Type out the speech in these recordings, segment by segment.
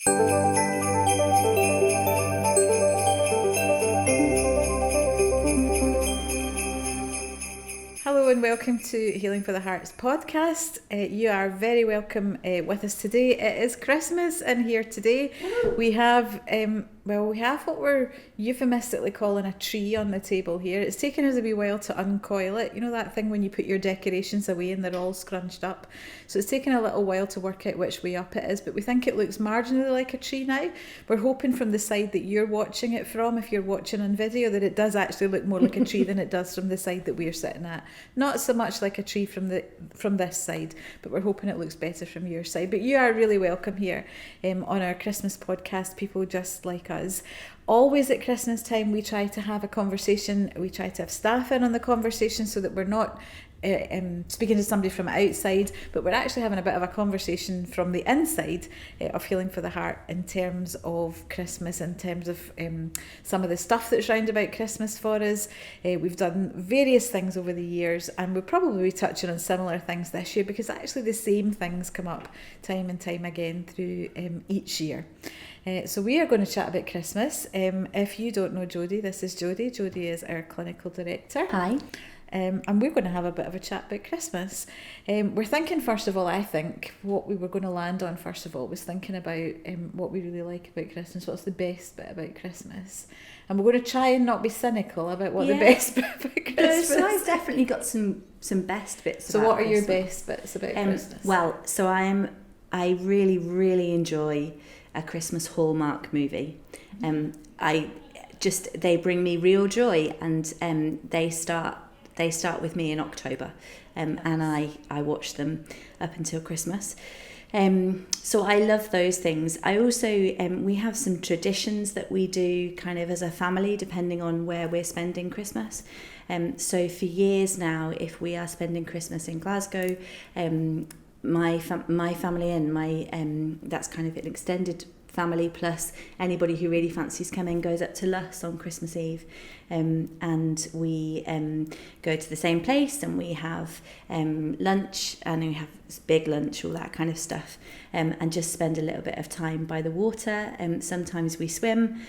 Hello and welcome to Healing for the Hearts podcast. You are very welcome with us today. It is Christmas, and here today we have what we're euphemistically calling a tree on the table here. It's taken us a wee while to uncoil it. You know that thing when you put your decorations away and they're all scrunched up? So it's taken a little while to work out which way up it is, but we think it looks marginally like a tree now. We're hoping from the side that you're watching it from, if you're watching on video, that it does actually look more like a tree than it does from the side that we're sitting at. Not so much like a tree from this side, but we're hoping it looks better from your side. But you are really welcome here on our Christmas podcast, people just like us. Always at Christmas time we try to have a conversation, we try to have staff in on the conversation so that we're not speaking to somebody from outside, but we're actually having a bit of a conversation from the inside of Healing for the Heart in terms of Christmas, in terms of some of the stuff that's round about Christmas for us. We've done various things over the years, and we'll probably be touching on similar things this year because actually the same things come up time and time again through each year. So we are going to chat about Christmas. If you don't know Jodie, this is Jodie. Jodie is our clinical director. Hi. And we're going to have a bit of a chat about Christmas. We're thinking, first of all, I think what we were going to land on, first of all, was thinking about what we really like about Christmas. What's the best bit about Christmas? And we're going to try and not be cynical about what the best bit about Christmas. So I've definitely got some best bits. So about what are Christmas. your best bits about Christmas? Well, so I really, really enjoy a Christmas Hallmark movie. They bring me real joy, and they start with me in October, and I watch them up until Christmas. So I love those things. I also, we have some traditions that we do kind of as a family, depending on where we're spending Christmas. So for years now, if we are spending Christmas in Glasgow, my family and that's kind of an extended family plus anybody who really fancies coming goes up to Luss on Christmas Eve, and we go to the same place, and we have lunch, and we have big lunch, all that kind of stuff, and just spend a little bit of time by the water. Sometimes we swim.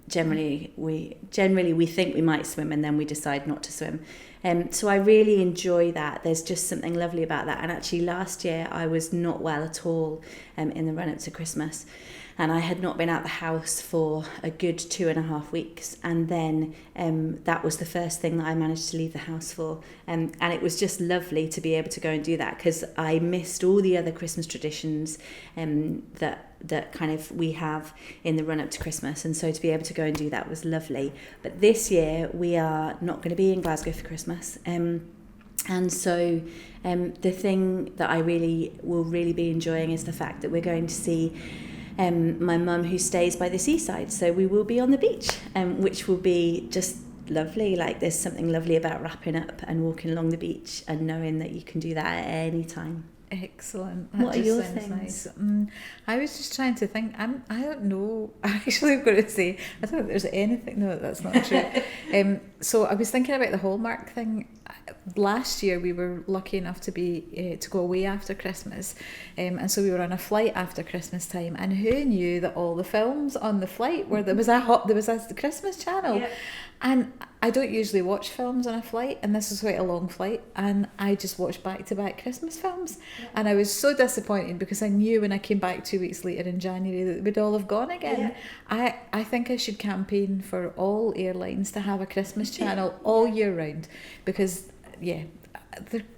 Generally we think we might swim, and then we decide not to swim. So I really enjoy that. There's just something lovely about that. And actually last year I was not well at all in the run up to Christmas, and I had not been out the house for a good 2.5 weeks, and then that was the first thing that I managed to leave the house for, and it was just lovely to be able to go and do that, because I missed all the other Christmas traditions that kind of we have in the run up to Christmas, and so to be able to go and do that was lovely. But this year we are not going to be in Glasgow for Christmas, and so the thing that I will really be enjoying is the fact that we're going to see my mum, who stays by the seaside, so we will be on the beach, which will be just lovely. Like, there's something lovely about wrapping up and walking along the beach and knowing that you can do that at any time. Excellent. What are your things? Nice. I was just trying to think. I don't know. Actually, I'm going to say I don't think there's anything. No, that's not true. So I was thinking about the Hallmark thing. Last year we were lucky enough to go away after Christmas, and so we were on a flight after Christmas time. And who knew that all the films on the flight there was a Christmas channel, and I don't usually watch films on a flight, and this was quite a long flight, and I just watched back-to-back Christmas films, and I was so disappointed because I knew when I came back 2 weeks later in January that we'd all have gone again. I think I should campaign for all airlines to have a Christmas channel all year round, because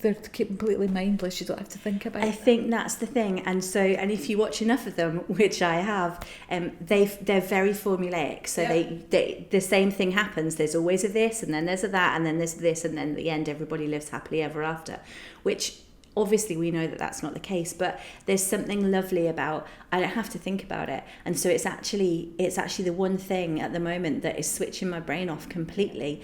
they're completely mindless. You don't have to think about it. I think that's the thing. And if you watch enough of them, which I have, they're very formulaic. So they the same thing happens. There's always a this, and then there's a that, and then there's this, and then at the end everybody lives happily ever after, which obviously we know that that's not the case, but there's something lovely about, I don't have to think about it. And so it's actually the one thing at the moment that is switching my brain off completely,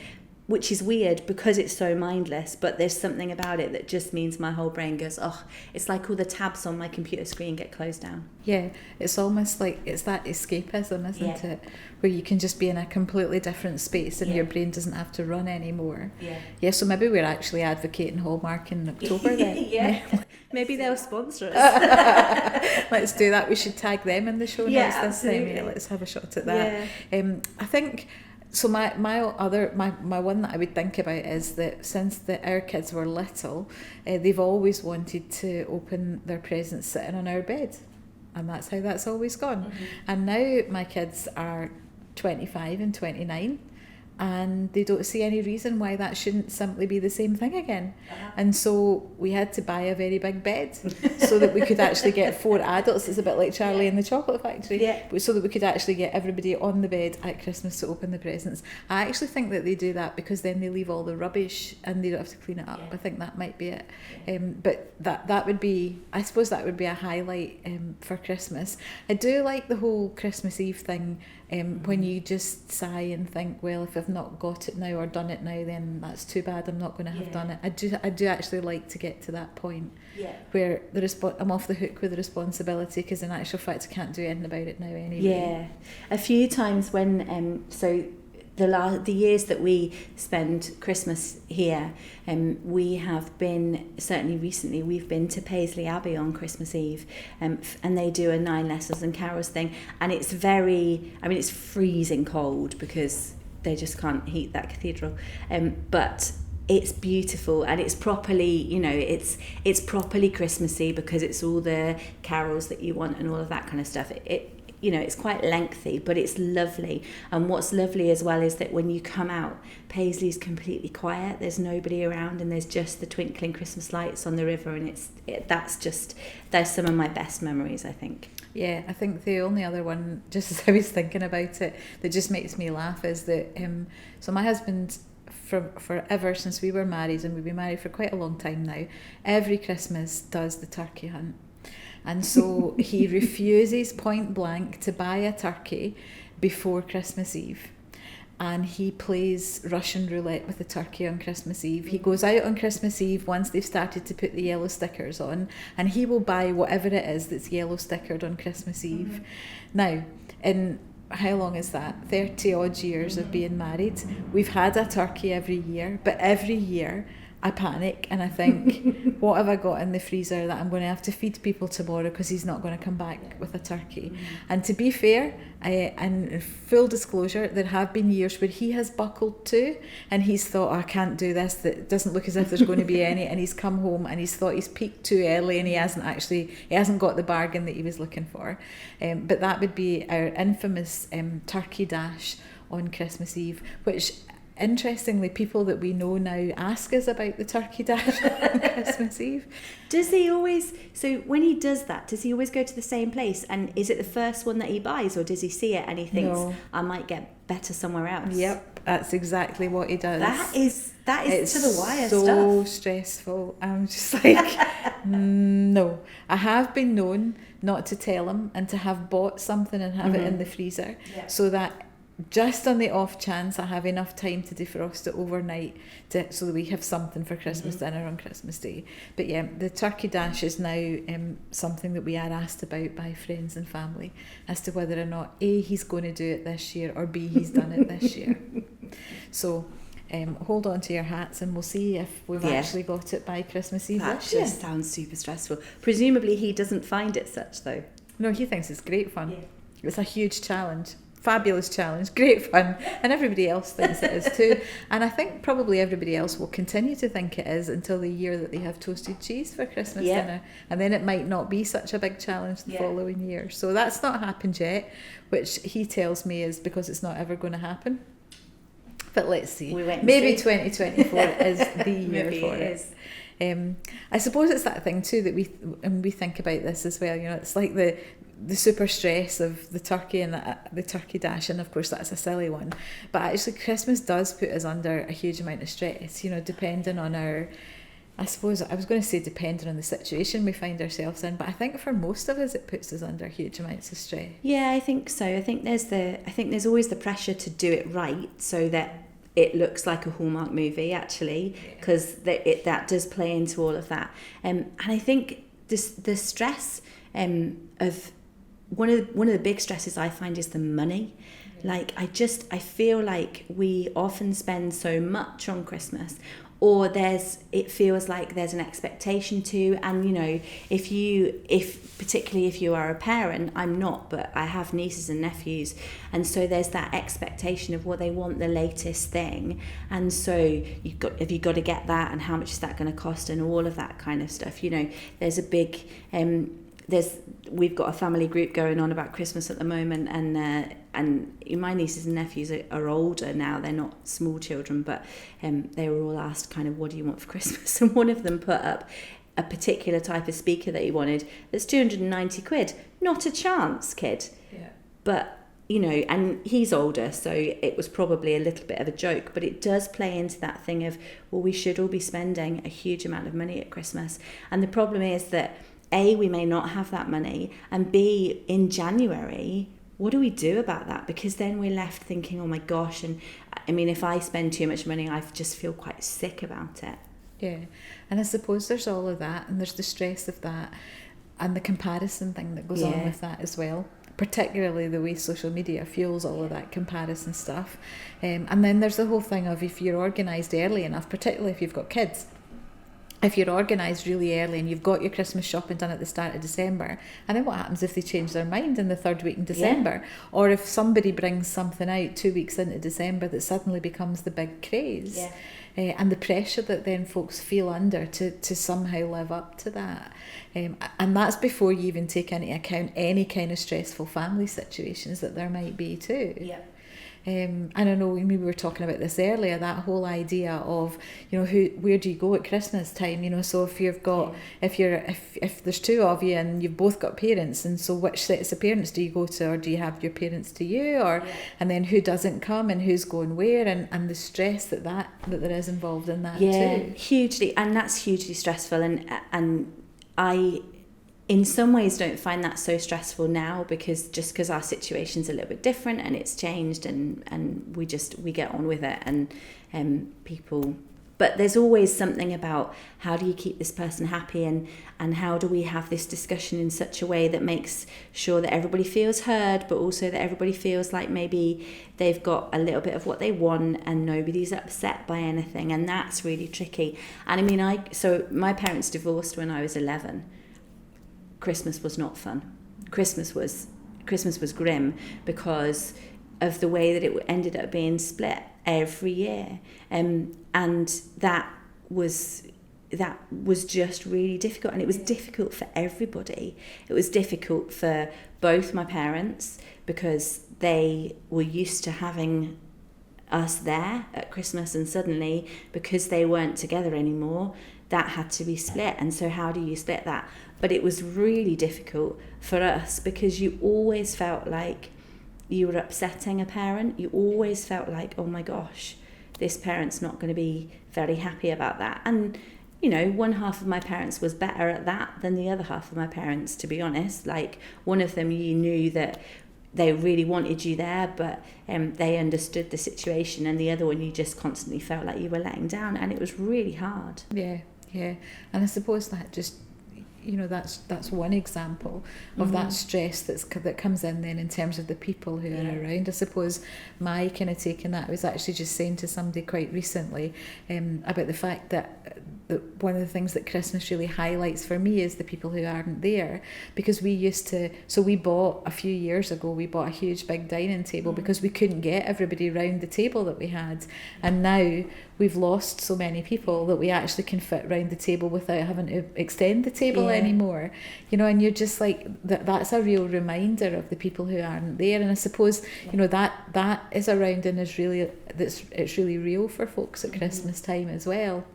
which is weird because it's so mindless, but there's something about it that just means my whole brain goes, oh, it's like all the tabs on my computer screen get closed down. Yeah, it's almost like it's that escapism, isn't it? Where you can just be in a completely different space and your brain doesn't have to run anymore. Yeah, so maybe we're actually advocating Hallmark in October then. Yeah. Maybe they'll sponsor us. Let's do that. We should tag them in the show notes this time. Yeah, let's have a shot at that. Yeah. I think... So my one that I would think about is that since our kids were little, they've always wanted to open their presents sitting on our bed, and that's how that's always gone. And now my kids are 25 and 29, and they don't see any reason why that shouldn't simply be the same thing again. And so we had to buy a very big bed so that we could actually get 4 adults. It's a bit like Charlie and the Chocolate Factory. So that we could actually get everybody on the bed at Christmas to open the presents. I actually think that they do that because then they leave all the rubbish and they don't have to clean it up. I think that might be it. But that would be, I suppose that would be a highlight for Christmas. I do like the whole Christmas Eve thing. When you just sigh and think, well, if I've not got it now or done it now, then that's too bad. I'm not going to have done it. I do actually like to get to that point where I'm off the hook with the responsibility, because in actual fact I can't do anything about it now anyway. Yeah, a few times when the years that we spend Christmas here, we have been, certainly recently, we've been to Paisley Abbey on Christmas Eve, and they do a 9 lessons and carols thing, and it's it's freezing cold because they just can't heat that cathedral, but it's beautiful, and it's properly, it's properly Christmassy because it's all the carols that you want and all of that kind of stuff. It's quite lengthy, but it's lovely. And what's lovely as well is that when you come out, Paisley's completely quiet. There's nobody around, and there's just the twinkling Christmas lights on the river, and there's some of my best memories, I think. Yeah, I think the only other one, just as I was thinking about it, that just makes me laugh is that, so my husband, forever since we were married, and we've been married for quite a long time now, every Christmas does the turkey hunt. And so he refuses point blank to buy a turkey before Christmas Eve. And he plays Russian roulette with the turkey on Christmas Eve. He goes out on Christmas Eve once they've started to put the yellow stickers on, and he will buy whatever it is that's yellow stickered on Christmas Eve. Now, in how long is that? 30 odd years of being married. We've had a turkey every year, but every year I panic and I think, what have I got in the freezer that I'm going to have to feed people tomorrow because he's not going to come back with a turkey? And to be fair, and full disclosure, there have been years where he has buckled to, and he's thought, I can't do this, that doesn't look as if there's going to be any, and he's come home and he's thought he's peaked too early and he hasn't got the bargain that he was looking for. But that would be our infamous turkey dash on Christmas Eve, which interestingly, people that we know now ask us about the turkey dash on Christmas Eve. Does he always, so when he does that, does he always go to the same place? And is it the first one that he buys, or does he see it and he thinks, I might get better somewhere else? Yep, that's exactly what he does. That is it's to the wire so stuff. So stressful. I'm just like, no. I have been known not to tell him and to have bought something and have it in the freezer, so that just on the off chance I have enough time to defrost it overnight so that we have something for Christmas dinner on Christmas Day. But yeah, the turkey dash is now something that we are asked about by friends and family as to whether or not A, he's going to do it this year, or B, he's done it this year. So hold on to your hats and we'll see if we've actually got it by Christmas Eve. That just sounds super stressful. Presumably he doesn't find it such though. No, he thinks it's great fun. It's a huge challenge. Fabulous challenge, great fun, and everybody else thinks it is too. And I think probably everybody else will continue to think it is until the year that they have toasted cheese for Christmas dinner, and then it might not be such a big challenge the following year. So that's not happened yet, which he tells me is because it's not ever going to happen. But let's see. Maybe 2024 is the year for it. I suppose it's that thing too that we think about this as well. It's like the super stress of the turkey and the turkey dash, and of course that's a silly one. But actually, Christmas does put us under a huge amount of stress. Depending on our, I suppose I was going to say depending on the situation we find ourselves in, but I think for most of us it puts us under huge amounts of stress. Yeah, I think so. I think there's always the pressure to do it right, so that it looks like a Hallmark movie actually, because that does play into all of that. And I think the stress of one of the big stresses I find is the money. Like I feel like we often spend so much on Christmas, or it feels like there's an expectation to, and you know, particularly if you are a parent, I'm not, but I have nieces and nephews, and so there's that expectation of, well, they want the latest thing, and so have you got to get that, and how much is that going to cost, and all of that kind of stuff. You know, there's a big we've got a family group going on about Christmas at the moment, and my nieces and nephews are older now. They're not small children, but they were all asked kind of, what do you want for Christmas? And one of them put up a particular type of speaker that he wanted that's 290 quid. Not a chance, kid. Yeah. But you know, and he's older, so it was probably a little bit of a joke, but it does play into that thing of, well, we should all be spending a huge amount of money at Christmas. And the problem is that A, we may not have that money, and B, in January, what do we do about that? Because then we're left thinking, oh my gosh, and I mean, if I spend too much money, I just feel quite sick about it. Yeah, and I suppose there's all of that, and there's the stress of that, and the comparison thing that goes on with that as well. Particularly the way social media fuels all of that comparison stuff. And then there's the whole thing of, if you're organised early enough, particularly if you've got kids, if you're organised really early and you've got your Christmas shopping done at the start of December, and then what happens if they change their mind in the third week in December? Or if somebody brings something out 2 weeks into December that suddenly becomes the big craze? And the pressure that then folks feel under to somehow live up to that. And that's before you even take into account any kind of stressful family situations that there might be too. Yeah. And I know we were talking about this earlier, that whole idea of, you know, where do you go at Christmas time? You know, so if you've got, if there's two of you and you've both got parents, and so which sets of parents do you go to, or do you have your parents to you, or and then who doesn't come and who's going where, and the stress that there is involved in that too. Hugely, and that's hugely stressful, and I in some ways don't find that so stressful now, because our situation's a little bit different and it's changed, and we get on with it, and people, but there's always something about, how do you keep this person happy, and how do we have this discussion in such a way that makes sure that everybody feels heard, but also that everybody feels like maybe they've got a little bit of what they want and nobody's upset by anything. And that's really tricky. And I mean, so my parents divorced when I was 11. Christmas was not fun. Christmas was grim because of the way that it ended up being split every year, and that was just really difficult, and it was difficult for everybody. It was difficult for both my parents, because they were used to having us there at Christmas, and suddenly, because they weren't together anymore, that had to be split. And so how do you split that? But it was really difficult for us, because you always felt like you were upsetting a parent. You always felt like, oh my gosh, this parent's not going to be very happy about that. And, you know, one half of my parents was better at that than the other half of my parents, to be honest. Like, one of them, you knew that they really wanted you there, but they understood the situation, and the other one, you just constantly felt like you were letting down, and it was really hard. Yeah. And I suppose that just, you know, that's one example of that stress that comes in then in terms of the people who are around. I suppose my kind of take on that, I was actually just saying to somebody quite recently about the fact that one of the things that Christmas really highlights for me is the people who aren't there, because we bought a few years ago, we bought a huge big dining table because we couldn't get everybody round the table that we had, and now we've lost so many people that we actually can fit round the table without having to extend the table anymore, you know. And you're just like, that's a real reminder of the people who aren't there. And I suppose you know that is around and is really, it's really real for folks at Christmas time as well.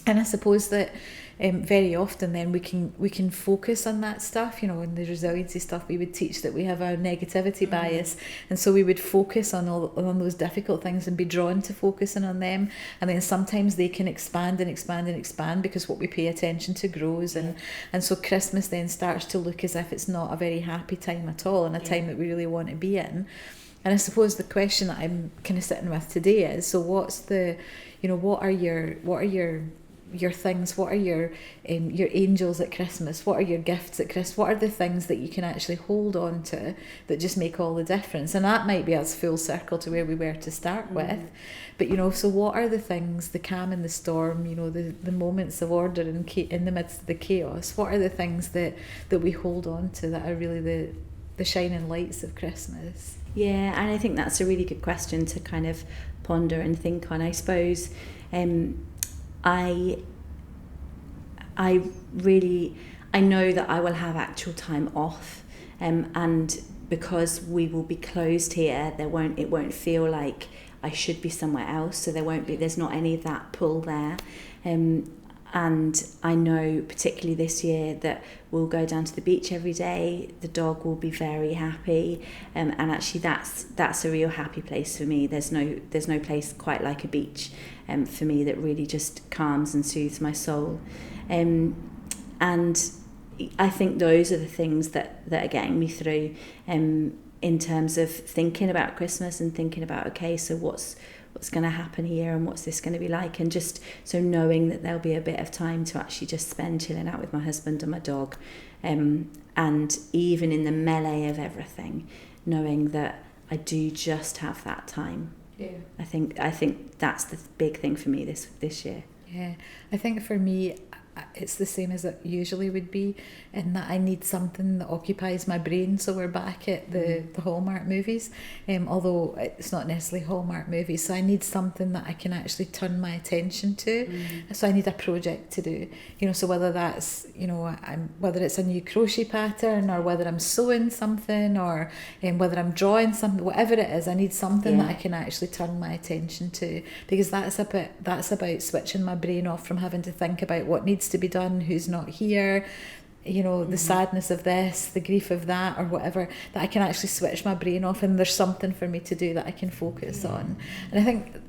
And I suppose that very often then we can focus on that stuff, you know, in the resiliency stuff we would teach that we have our negativity bias, and so we would focus on those difficult things and be drawn to focusing on them, and then sometimes they can expand because what we pay attention to grows, and so Christmas then starts to look as if it's not a very happy time at all, and a time that we really want to be in. And I suppose the question that I'm kind of sitting with today is, so what's the, what are your things, what are your angels at Christmas, what are your gifts at Christmas, what are the things that you can actually hold on to that just make all the difference? And that might be us full circle to where we were to start with, but so what are the things, the calm in the storm, the moments of order in the midst of the chaos, what are the things that we hold on to that are really the shining lights of Christmas? Yeah, and I think that's a really good question to kind of ponder and think on. I suppose I know that I will have actual time off, and because we will be closed here, it won't feel like I should be somewhere else, so there's not any of that pull there, and I know particularly this year that we'll go down to the beach every day. The dog will be very happy, and actually that's a real happy place for me. There's no place quite like a beach for me that really just calms and soothes my soul, and I think those are the things that are getting me through, in terms of thinking about Christmas and thinking about, okay, so what's going to happen here and what's this going to be like, and just so knowing that there'll be a bit of time to actually just spend chilling out with my husband and my dog, and even in the melee of everything, knowing that I do just have that time. Yeah, I think that's the big thing for me this year. Yeah, I think for me it's the same as it usually would be, in that I need something that occupies my brain. So we're back at the Hallmark movies, although it's not necessarily Hallmark movies. So I need something that I can actually turn my attention to. So I need a project to do. So whether that's whether it's a new crochet pattern, or whether I'm sewing something, or whether I'm drawing something, whatever it is, I need something that I can actually turn my attention to, because that's about switching my brain off from having to think about what needs to be done, who's not here, the sadness of this, the grief of that, or whatever, that I can actually switch my brain off, and there's something for me to do that I can focus on. And I think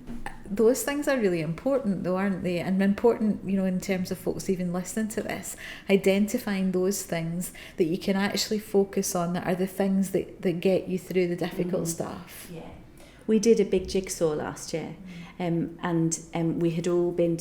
those things are really important though, aren't they? And important, in terms of folks even listening to this, identifying those things that you can actually focus on, that are the things that get you through the difficult stuff. Yeah. We did a big jigsaw last year, and we had all been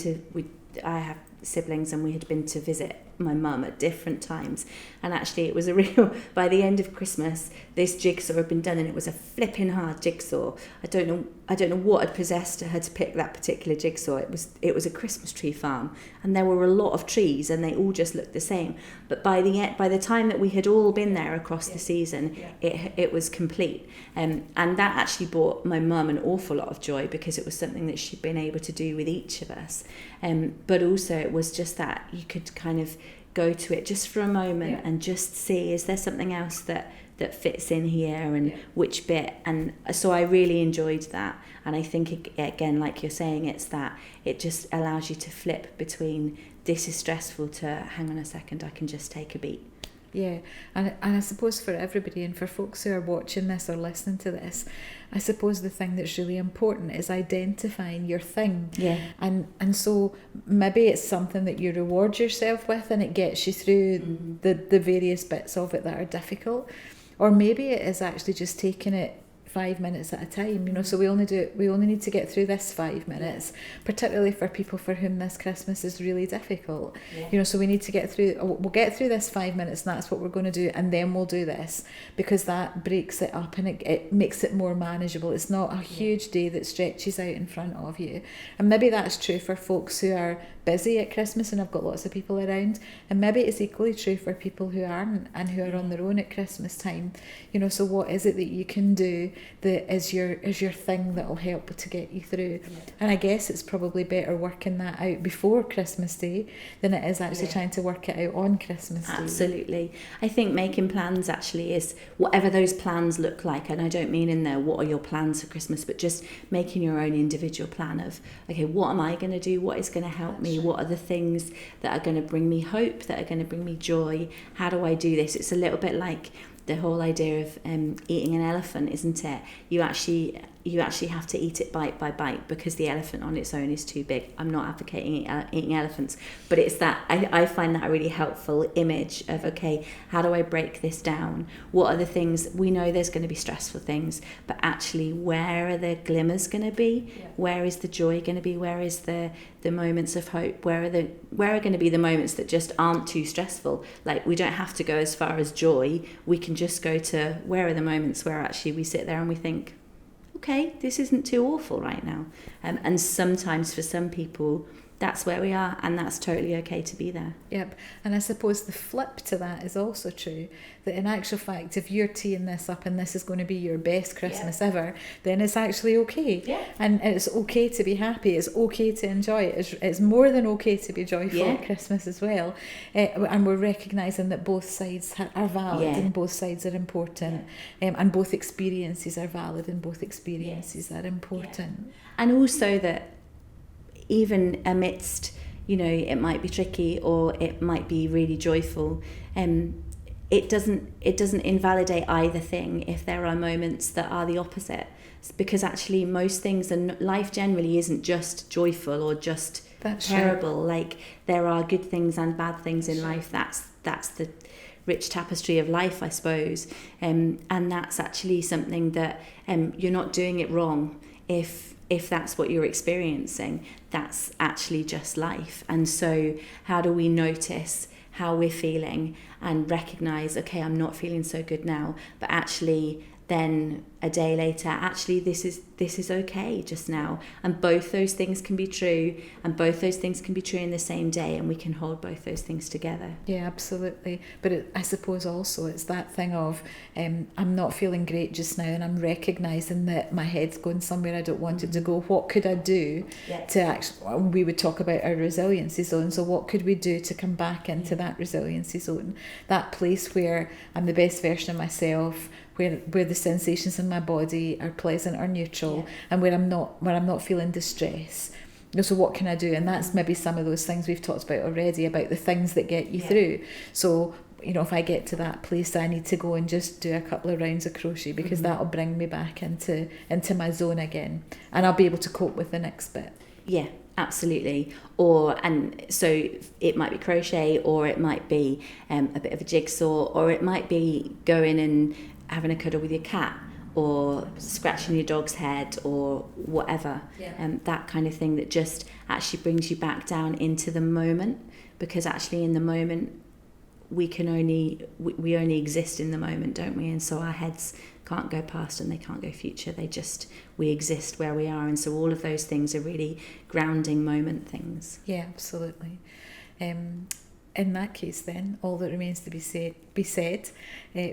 I have siblings, and we had been to visit my mum at different times, and actually it was a real, by the end of Christmas this jigsaw had been done, and it was a flipping hard jigsaw. I don't know what had possessed her to pick that particular jigsaw. It was a Christmas tree farm, and there were a lot of trees, and they all just looked the same, but by the time that we had all been there across the season, it was complete, and that actually brought my mum an awful lot of joy, because it was something that she'd been able to do with each of us, but also it was just that you could kind of go to it just for a moment and just see, is there something else that fits in here, and which bit. And so I really enjoyed that, and I think again, like you're saying, it's that it just allows you to flip between, this is stressful, to hang on a second, I can just take a beat. Yeah, and I suppose for everybody, and for folks who are watching this or listening to this, I suppose the thing that's really important is identifying your thing. Yeah. And so maybe it's something that you reward yourself with, and it gets you through the various bits of it that are difficult. Or maybe it is actually just taking it 5 minutes at a time, so we only need to get through this 5 minutes, particularly for people for whom this Christmas is really difficult. So we need to we'll get through this 5 minutes, and that's what we're going to do, and then we'll do this, because that breaks it up, and it makes it more manageable. It's not a huge day that stretches out in front of you. And maybe that's true for folks who are busy at Christmas and have got lots of people around, and maybe it's equally true for people who aren't, and who are on their own at Christmas time. So what is it that you can do that is your thing that will help to get you through? And I guess it's probably better working that out before Christmas Day than it is actually trying to work it out on Christmas Day. Absolutely. I think making plans actually is, whatever those plans look like, and I don't mean in there what are your plans for Christmas, but just making your own individual plan of, okay, what am I going to do, what is going to help me, what are the things that are going to bring me hope, that are going to bring me joy, how do I do this? It's a little bit like the whole idea of eating an elephant, isn't it? You actually you actually have to eat it bite by bite, because the elephant on its own is too big. I'm not advocating eating elephants, but it's that I find that a really helpful image of, okay, how do I break this down? What are the things, we know there's going to be stressful things, but actually where are the glimmers going to be? Yeah. Where is the joy going to be? Where is the moments of hope? Where are going to be the moments that just aren't too stressful? Like, we don't have to go as far as joy. We can just go to, where are the moments where actually we sit there and we think, okay, this isn't too awful right now. And sometimes for some people, that's where we are, and that's totally okay to be there. Yep. And I suppose the flip to that is also true, that in actual fact, if you're teeing this up and this is going to be your best Christmas ever, then it's actually okay. Yeah. And it's okay to be happy. It's okay to enjoy it. It's more than okay to be joyful at Christmas as well. And we're recognising that both sides are valid and both sides are important. And both experiences are valid and both experiences are important. Yeah. And also that even amidst, it might be tricky or it might be really joyful, it doesn't invalidate either thing if there are moments that are the opposite, because actually most things, and life generally isn't just joyful or just terrible. Like, there are good things and bad things in life. That's the rich tapestry of life, I suppose, and that's actually something that you're not doing it wrong if that's what you're experiencing. That's actually just life. And so how do we notice how we're feeling and recognize, okay, I'm not feeling so good now, but actually then a day later, actually this is okay just now. And both those things can be true, and both those things can be true in the same day, and we can hold both those things together. Yeah, absolutely. But I suppose also it's that thing of I'm not feeling great just now, and I'm recognising that my head's going somewhere I don't want it to go. What could I do to actually, we would talk about our resiliency zone, so what could we do to come back into that resiliency zone, that place where I'm the best version of myself, where the sensations in my body are pleasant or neutral, and where I'm not feeling distress. So what can I do? And that's maybe some of those things we've talked about already, about the things that get you through. So, if I get to that place, I need to go and just do a couple of rounds of crochet, because that'll bring me back into my zone again, and I'll be able to cope with the next bit. Yeah, absolutely. And so it might be crochet, or it might be a bit of a jigsaw, or it might be going and having a cuddle with your cat, or scratching your dog's head, or whatever, that kind of thing that just actually brings you back down into the moment, because actually in the moment we only exist in the moment, don't we? And so our heads can't go past and they can't go future, we exist where we are. And so all of those things are really grounding moment things. Yeah, absolutely. In that case, then, all that remains to be said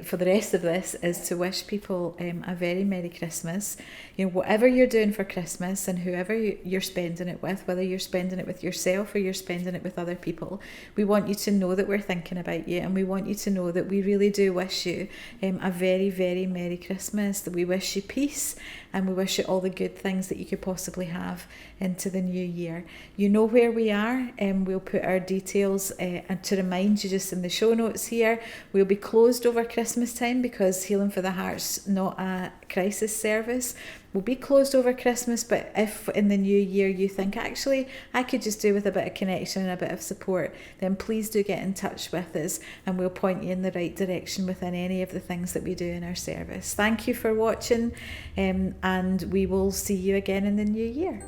for the rest of this is to wish people a very Merry Christmas. Whatever you're doing for Christmas, and whoever you're spending it with, whether you're spending it with yourself or you're spending it with other people, we want you to know that we're thinking about you, and we want you to know that we really do wish you a very, very Merry Christmas, that we wish you peace, and we wish you all the good things that you could possibly have into the new year. You know where we are, and we'll put our details, and to remind you, just in the show notes here, we'll be closed over Christmas time, because Healing for the Heart's not a crisis service. We'll be closed over Christmas, but if in the new year you think, actually, I could just do with a bit of connection and a bit of support, then please do get in touch with us, and we'll point you in the right direction within any of the things that we do in our service. Thank you for watching, and we will see you again in the new year.